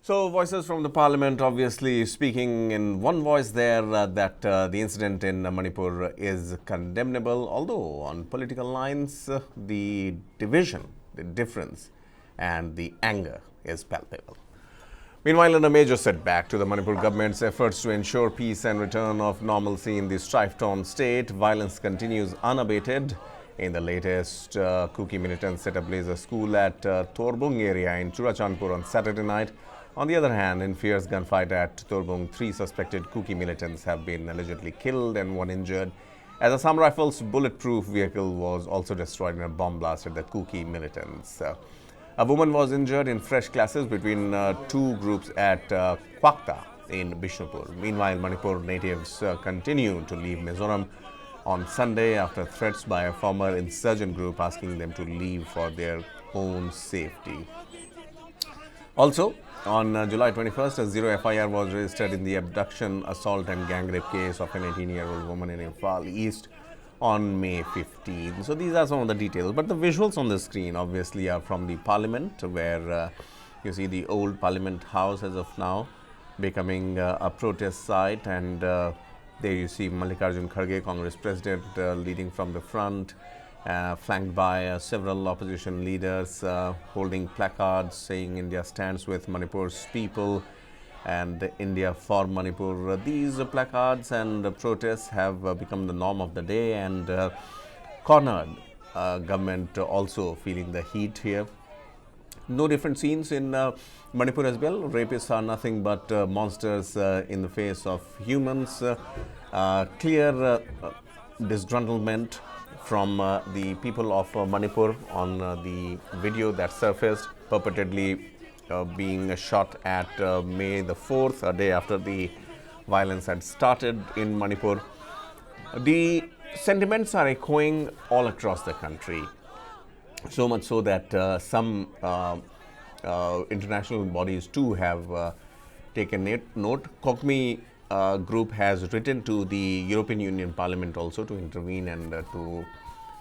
So, voices from the Parliament obviously speaking in one voice there that the incident in Manipur is condemnable, although on political lines, the division, the difference, and the anger is palpable. Meanwhile, in a major setback to the Manipur government's efforts to ensure peace and return of normalcy in the strife-torn state, violence continues unabated. In the latest, Kuki militants set ablaze a school at Torbung area in Churachandpur on Saturday night. On the other hand, in fierce gunfight at Torbung, 3 suspected Kuki militants have been allegedly killed and 1 injured, as a Assam Rifles bulletproof vehicle was also destroyed in a bomb blast at the Kuki militants. A woman was injured in fresh clashes between 2 groups at Kwakta in Bishnupur. Meanwhile, Manipur natives continue to leave Mizoram on Sunday after threats by a former insurgent group asking them to leave for their own safety. Also, on July 21st, a 0 FIR was registered in the abduction, assault and gang rape case of an 18-year-old woman in Imphal East on May 15. So these are some of the details. But the visuals on the screen obviously are from the Parliament, where you see the old Parliament House as of now becoming a protest site. And there you see Mallikarjun Kharge, Congress President, leading from the front. Flanked by several opposition leaders holding placards saying India stands with Manipur's people and India for Manipur. These placards and protests have become the norm of the day and cornered government also feeling the heat here. No different scenes in Manipur as well. Rapists are nothing but monsters in the face of humans. Clear disgruntlement from the people of Manipur on the video that surfaced, purportedly being shot at May the 4th, a day after the violence had started in Manipur. The sentiments are echoing all across the country, so much so that some international bodies too have taken note. COCMI group has written to the European Union Parliament also to intervene and to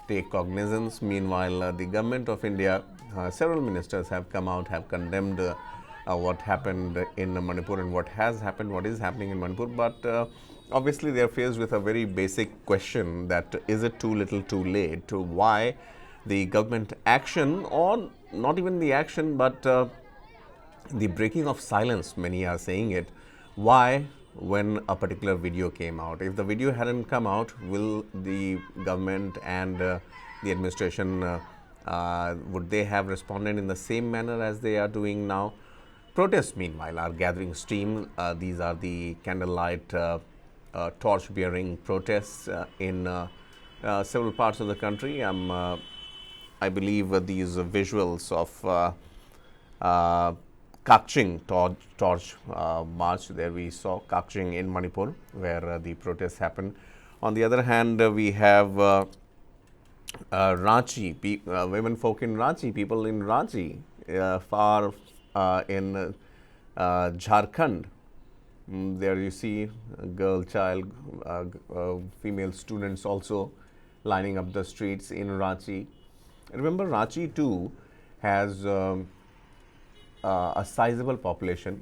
take cognizance. Meanwhile, the government of India, several ministers have come out, have condemned what happened in Manipur and what has happened, what is happening in Manipur. But obviously, they are faced with a very basic question that is it too little too late? To why the government action, or not even the action, but the breaking of silence, many are saying it. Why? When a particular video came out. If the video hadn't come out, will the government and the administration, would they have responded in the same manner as they are doing now? Protests, meanwhile, are gathering steam. These are the candlelight torch-bearing protests in several parts of the country. I believe these visuals of Kakching torch march, there we saw Kakching in Manipur where the protests happened. On the other hand, we have Ranchi, women folk in Ranchi, people in Ranchi, far in Jharkhand. There you see a girl, child, female students also lining up the streets in Ranchi. Remember, Ranchi too has a sizable population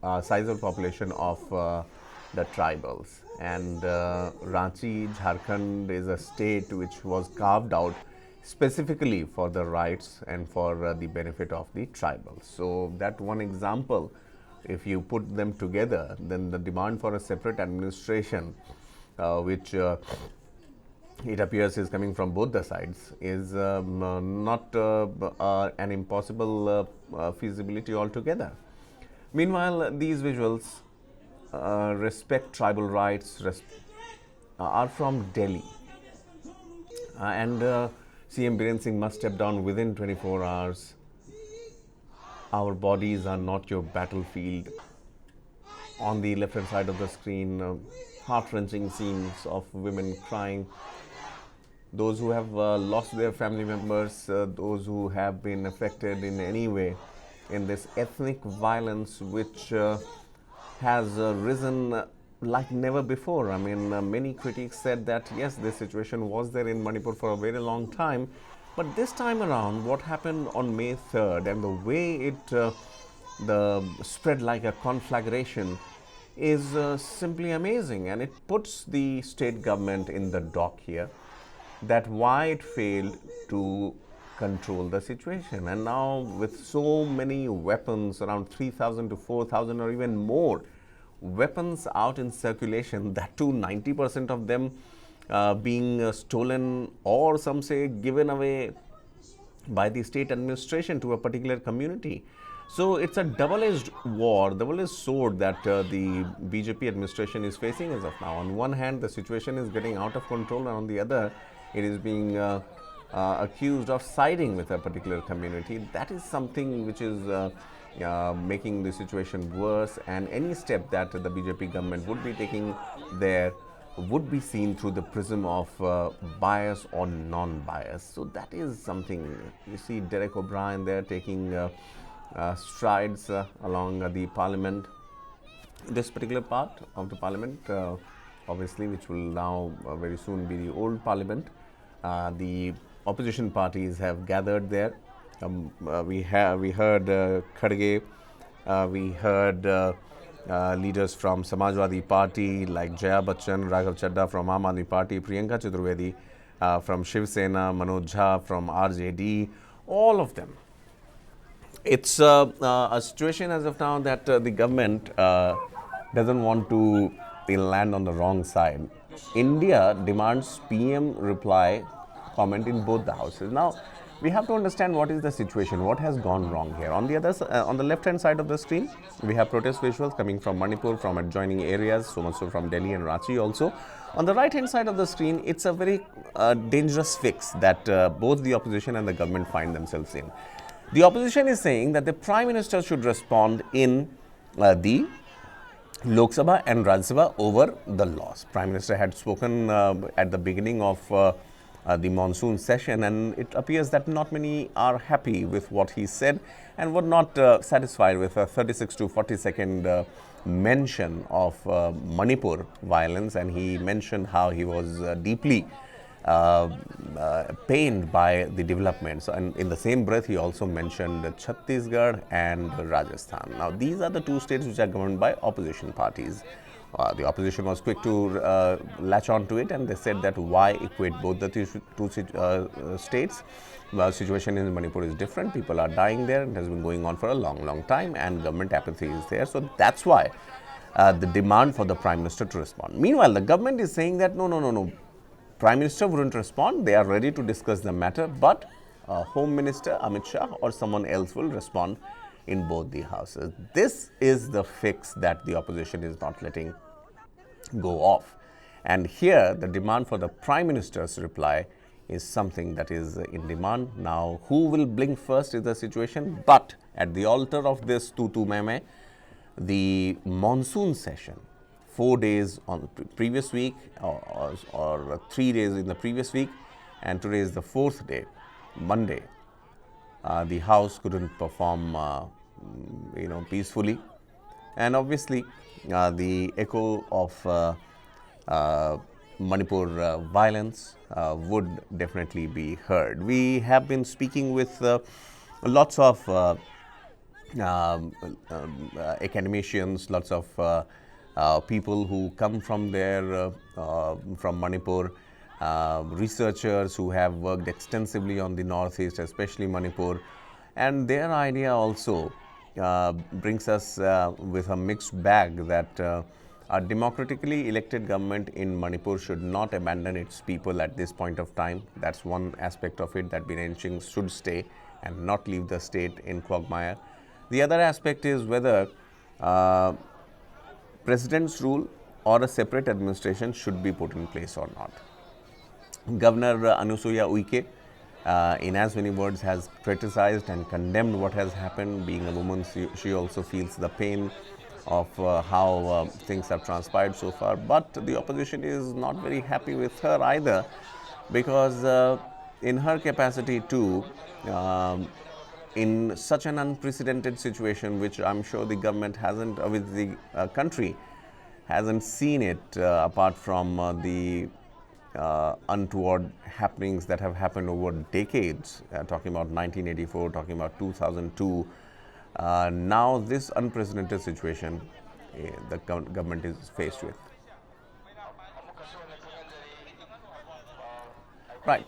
of the tribals, and Ranchi, Jharkhand is a state which was carved out specifically for the rights and for the benefit of the tribals. So that one example, if you put them together, then the demand for a separate administration, which it appears is coming from both the sides, is not an impossible feasibility altogether. Meanwhile, these visuals respect tribal rights, are from Delhi, and CM Biren Singh must step down within 24 hours. Our bodies are not your battlefield. On the left hand side of the screen, heart-wrenching scenes of women crying. Those who have lost their family members, those who have been affected in any way in this ethnic violence which has risen like never before. I mean, many critics said that yes, this situation was there in Manipur for a very long time, but this time around what happened on May 3rd and the way it the spread like a conflagration is simply amazing, and it puts the state government in the dock here that why it failed to control the situation. And now with so many weapons, around 3,000 to 4,000 or even more weapons out in circulation, that too 90% of them being stolen or some say given away by the state administration to a particular community. So it's a double-edged war, double-edged sword that the BJP administration is facing as of now. On one hand, the situation is getting out of control, and on the other, it is being accused of siding with a particular community. That is something which is making the situation worse, and any step that the BJP government would be taking there would be seen through the prism of bias or non-bias. So that is something. You see Derek O'Brien there taking strides along the parliament, this particular part of the parliament, obviously, which will now very soon be the old parliament. The opposition parties have gathered there. We heard Kharge, we heard leaders from Samajwadi Party like Jaya Bachchan, Raghav Chadda from Aam Aadmi Party, Priyanka Chaturvedi from Shiv Sena, Manoj Jha from RJD, all of them. It's a situation as of now that the government doesn't want to land on the wrong side. India demands PM reply comment in both the houses. Now, we have to understand what is the situation, what has gone wrong here. On the on the left-hand side of the screen, we have protest visuals coming from Manipur, from adjoining areas, so much so from Delhi and Ranchi also. On the right-hand side of the screen, it's a very dangerous fix that both the opposition and the government find themselves in. The opposition is saying that the Prime Minister should respond in the Lok Sabha and Rajya Sabha over the laws. Prime Minister had spoken at the beginning of the monsoon session, and it appears that not many are happy with what he said and were not satisfied with a 36 to 40 second mention of Manipur violence, and he mentioned how he was deeply pained by the developments, and in the same breath he also mentioned Chhattisgarh and Rajasthan. Now these are the two states which are governed by opposition parties. The opposition was quick to latch on to it, and they said that why equate both the two states. The situation in Manipur is different. People are dying there. It has been going on for a long time, and government apathy is there. So that's why the demand for the Prime Minister to respond. Meanwhile, the government is saying that no. Prime Minister wouldn't respond. They are ready to discuss the matter, but Home Minister Amit Shah or someone else will respond in both the houses. This is the fix that the opposition is not letting go off. And here, the demand for the Prime Minister's reply is something that is in demand. Now, who will blink first is the situation. But at the altar of this tutu meme, the monsoon session, 4 days on the previous week or 3 days in the previous week, and today is the 4th day, Monday. The house couldn't perform, peacefully, and obviously the echo of Manipur violence would definitely be heard. We have been speaking with lots of academicians, lots of people who come from there, from Manipur, researchers who have worked extensively on the northeast, especially Manipur, and their idea also brings us with a mixed bag that a democratically elected government in Manipur should not abandon its people at this point of time. That's one aspect of it, that Biren Singh should stay and not leave the state in quagmire. The other aspect is whether President's rule or a separate administration should be put in place or not. Governor Anusuya Uike, in as many words, has criticized and condemned what has happened. Being a woman, she also feels the pain of how things have transpired so far. But the opposition is not very happy with her either, because in her capacity too, in such an unprecedented situation, which I'm sure the government hasn't, with the country hasn't seen it, apart from the untoward happenings that have happened over decades, talking about 1984, talking about 2002, Now this unprecedented situation the government is faced with. Right.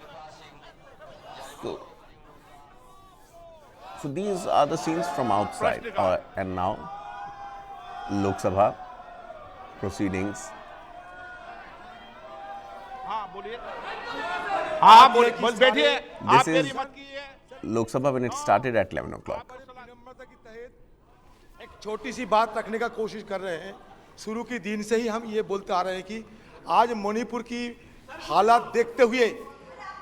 So these are the scenes from outside. And now, Lok Sabha proceedings. This is Lok Sabha when it started at 11 o'clock. एक छोटी सी बात रखने का कोशिश कर रहे हैं। शुरू के दिन से ही हम ये बोलते आ रहे हैं कि आज मणिपुर की हालात देखते हुए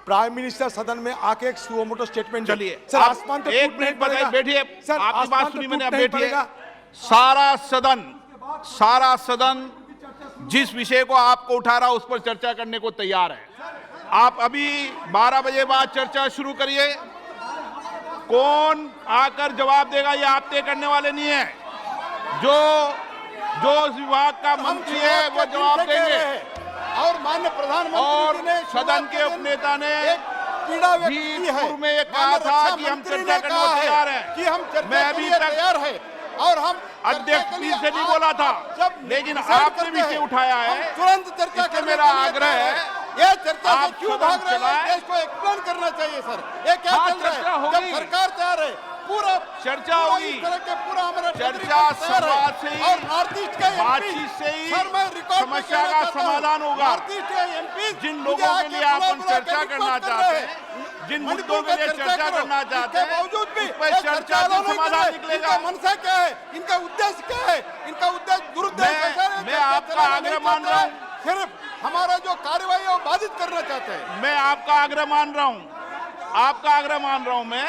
प्राइम मिनिस्टर सदन में आके एक सुमोटो स्टेटमेंट चलिए सर आसमान तो एक मिनट बताइए, बैठिए सर आपकी बात सुनी मैंने, अब बैठिए। पड़ेगा। सारा सदन जिस विषय को आपको उठा रहा उस पर चर्चा करने को तैयार है। आप अभी 12 बजे बाद चर्चा शुरू करिए। कौन आकर जवाब देगा ये आप तय करने वाले नहीं है। जो उस विभाग का मंत्री है वो जवाब देंगे। और माननीय प्रधानमंत्री ने सदन के उपनेता ने पीड़ा व्यक्त की है में ये कहा था कि हम चर्चा करने को तैयार हैं कि हम चर्चा मैं के अभी लिए तक तैयार है और हम अध्यक्ष पीठ से नहीं बोला था, लेकिन आपने विषय उठाया है। तुरंत चर्चा इसलिए मेरा आग्रह है ये चर्चा आप से क्यों सदन भाग रहे हैं चलाएं। इसको एक्सप्लेन करना चाहिए सर। ये क्या हाँ, चल रहा चर्चा है होगी। जब सरकार तैयार है पूरा चर्चा होगी। इस तरह के पूरा हमारा चर्चा संवाद से ही और नॉर्थ ईस्ट के बातचीत से ही सर मैं रिकॉर्ड समस्या का समाधान होगा। नॉर्थ ईस्ट के एमपी जिन लोगों के लिए आप चर्चा करना चाहते हैं, जिन मुद्दों के लिए चर्चा करना चाहते हैं, बावजूद भी उस पर चर्चा से समाधान निकलेगा। इनका मनसा क्या है, इनका उद्देश्य क्या है, इनका उद्देश्य दुरुद्देश्य मैं आपका आग्रह मान रहा हूँ। सिर्फ हमारा जो कार्यवाही है वो बाधित करना चाहते हैं। मैं आपका आग्रह मान रहा हूं मैं।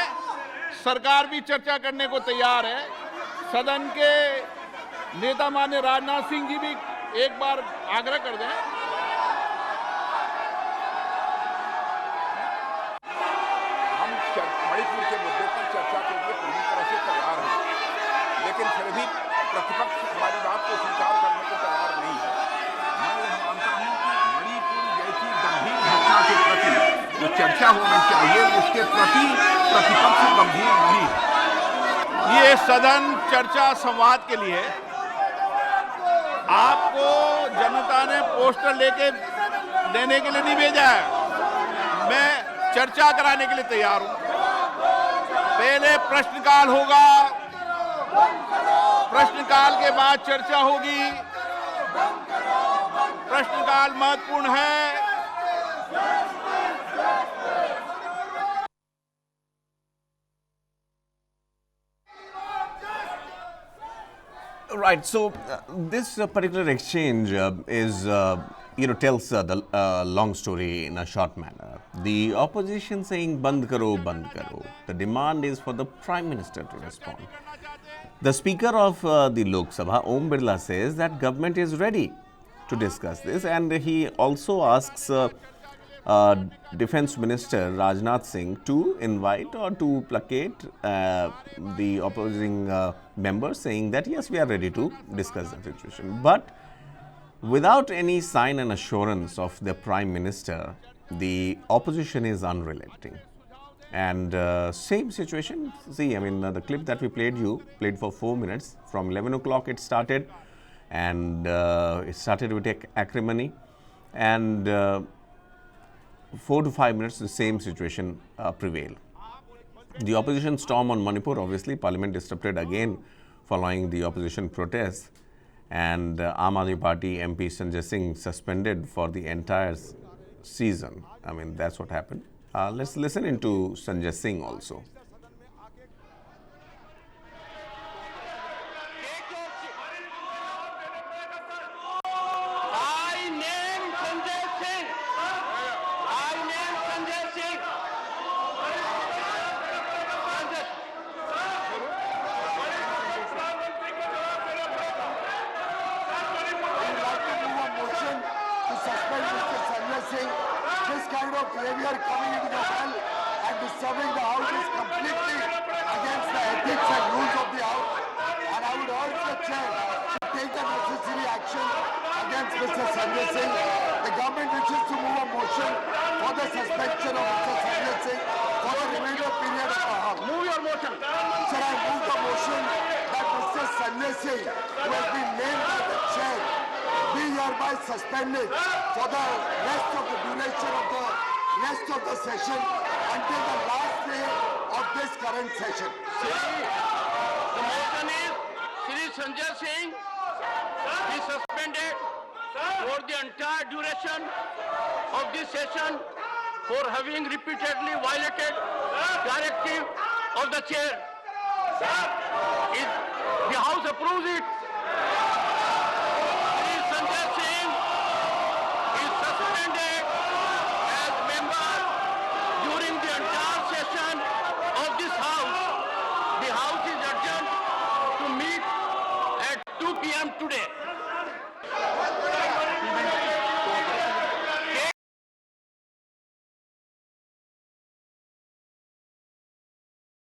सरकार भी चर्चा करने को तैयार है। सदन के नेता माननीय राजनाथ सिंह जी भी एक बार आग्रह कर दें। हम मणिपुर के मुद्दे पर चर्चा के लिए पूरी तरह से तैयार हैं, लेकिन फिर भी प्रतिपक्ष हमारी बात को स्वीकार करने को तैयार नहीं है। मैं यह मानता हूं कि मणिपुर जैसी गंभीर घटना के प्रति जो चर्चा होनी चाहिए उसके प्रति प्रतिपक्ष गंभीर नहीं है। ये सदन चर्चा संवाद के लिए आपको जनता ने पोस्टर लेके देने के लिए नहीं भेजा है। मैं चर्चा कराने के लिए तैयार हूं। पहले प्रश्नकाल होगा, प्रश्नकाल के बाद चर्चा होगी। प्रश्नकाल महत्वपूर्ण है। Right. So this particular exchange tells the long story in a short manner. The opposition saying "Band karo, band karo." The demand is for the Prime Minister to respond. The Speaker of the Lok Sabha, Om Birla, says that government is ready to discuss this, and he also asks Defence Minister Rajnath Singh to invite or to placate the opposing members, saying that yes, we are ready to discuss the situation. But without any sign and assurance of the Prime Minister, the opposition is unrelenting. And same situation, see, I mean, the clip that we played for 4 minutes. From 11 o'clock it started, and it started with acrimony, and 4 to 5 minutes the same situation prevailed. The opposition storm on Manipur, obviously Parliament disrupted again following the opposition protests, and Aam Aadmi Party MP Sanjay Singh suspended for the entire season. I mean, that's what happened. Let's listen into Sanjay Singh also. This kind of behavior coming into the hall and disturbing the house is completely against the ethics and rules of the house. And I would urge the chair to take the necessary action against Mr. Sanjay Singh. The government wishes to move a motion for the suspension of Mr. Sanjay Singh for the remainder period of the house. Move your motion. Sir, I move the motion. motion that Mr. Sanjay Singh, who has been named by the chair, be hereby suspended for the rest of the duration of the rest of the session until the last day of this current session. The motion is Shri Sanjay Singh be suspended for the entire duration of this session for having repeatedly violated directive of the chair. If the House approves it, Shri Sanjay Singh is suspended as member during the entire session of this House. The House is adjourned to meet at 2 p.m. today.